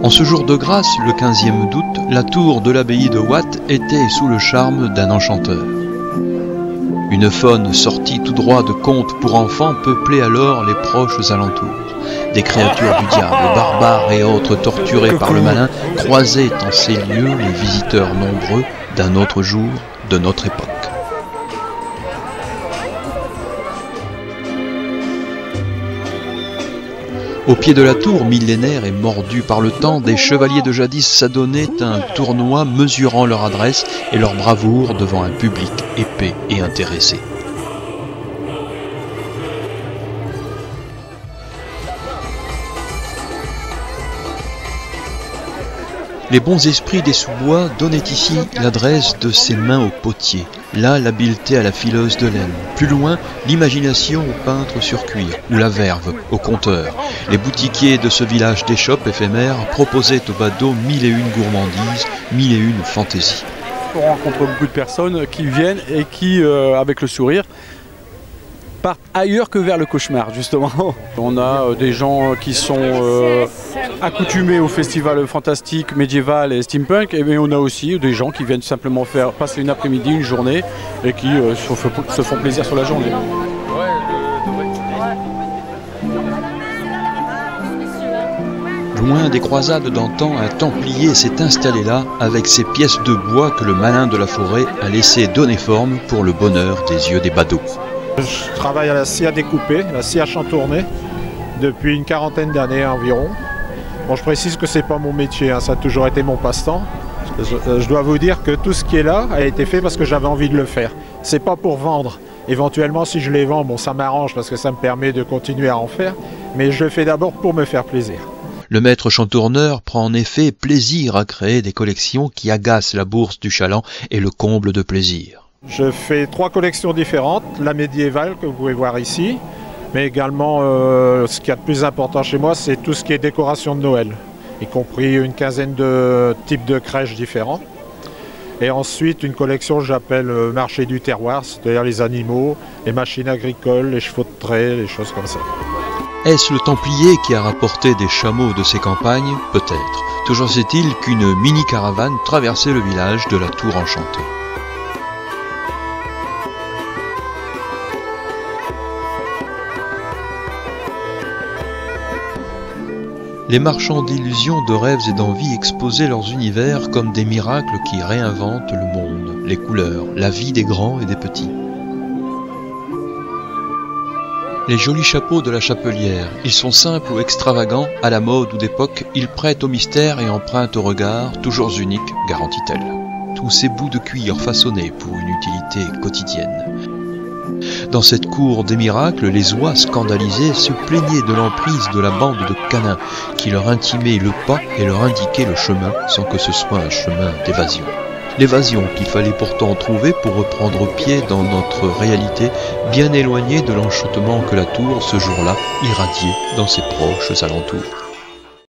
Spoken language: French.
En ce jour de grâce, le 15e d'août, la tour de l'abbaye de Watt était sous le charme d'un enchanteur. Une faune sortie tout droit de contes pour enfants peuplait alors les proches alentours. Des créatures du diable, barbares et autres torturés par le malin, croisaient en ces lieux les visiteurs nombreux d'un autre jour, de notre époque. Au pied de la tour millénaire et mordue par le temps, des chevaliers de jadis s'adonnaient à un tournoi mesurant leur adresse et leur bravoure devant un public épais et intéressé. Les bons esprits des sous-bois donnaient ici l'adresse de ses mains au potier, là l'habileté à la fileuse de laine, plus loin l'imagination au peintre sur cuir, ou la verve au conteur. Les boutiquiers de ce village d'échoppes éphémères proposaient aux badauds 1001 gourmandises, 1001 fantaisies. On rencontre beaucoup de personnes qui viennent et qui, avec le sourire, partent ailleurs que vers le cauchemar, justement. On a des gens qui sont accoutumés au festival fantastique, médiéval et steampunk, et on a aussi des gens qui viennent simplement passer une après-midi, une journée, et qui se font plaisir sur la journée. Loin des croisades d'antan, un templier s'est installé là avec ses pièces de bois que le malin de la forêt a laissé donner forme pour le bonheur des yeux des badauds. Je travaille à la scie à découper, la scie à chantourner, depuis une quarantaine d'années environ. Bon, je précise que c'est pas mon métier, hein, ça a toujours été mon passe-temps. Je dois vous dire que tout ce qui est là a été fait parce que j'avais envie de le faire. C'est pas pour vendre. Éventuellement, si je les vends, bon, ça m'arrange parce que ça me permet de continuer à en faire. Mais je le fais d'abord pour me faire plaisir. Le maître chantourneur prend en effet plaisir à créer des collections qui agacent la bourse du chaland et le comble de plaisir. Je fais 3 collections différentes, la médiévale que vous pouvez voir ici, mais également ce qu'il y a de plus important chez moi, c'est tout ce qui est décoration de Noël, y compris une quinzaine de types de crèches différents. Et ensuite une collection que j'appelle marché du terroir, c'est-à-dire les animaux, les machines agricoles, les chevaux de trait, les choses comme ça. Est-ce le Templier qui a rapporté des chameaux de ses campagnes? Peut-être. Toujours est-il qu'une mini-caravane traversait le village de la Tour Enchantée. Les marchands d'illusions, de rêves et d'envie exposaient leurs univers comme des miracles qui réinventent le monde, les couleurs, la vie des grands et des petits. Les jolis chapeaux de la chapelière, ils sont simples ou extravagants, à la mode ou d'époque, ils prêtent au mystère et empruntent au regard, toujours unique, garantit-elle. Tous ces bouts de cuir façonnés pour une utilité quotidienne. Dans cette cour des miracles, les oies scandalisées se plaignaient de l'emprise de la bande de canins qui leur intimait le pas et leur indiquait le chemin sans que ce soit un chemin d'évasion. L'évasion qu'il fallait pourtant trouver pour reprendre pied dans notre réalité bien éloignée de l'enchantement que la tour, ce jour-là, irradiait dans ses proches alentours.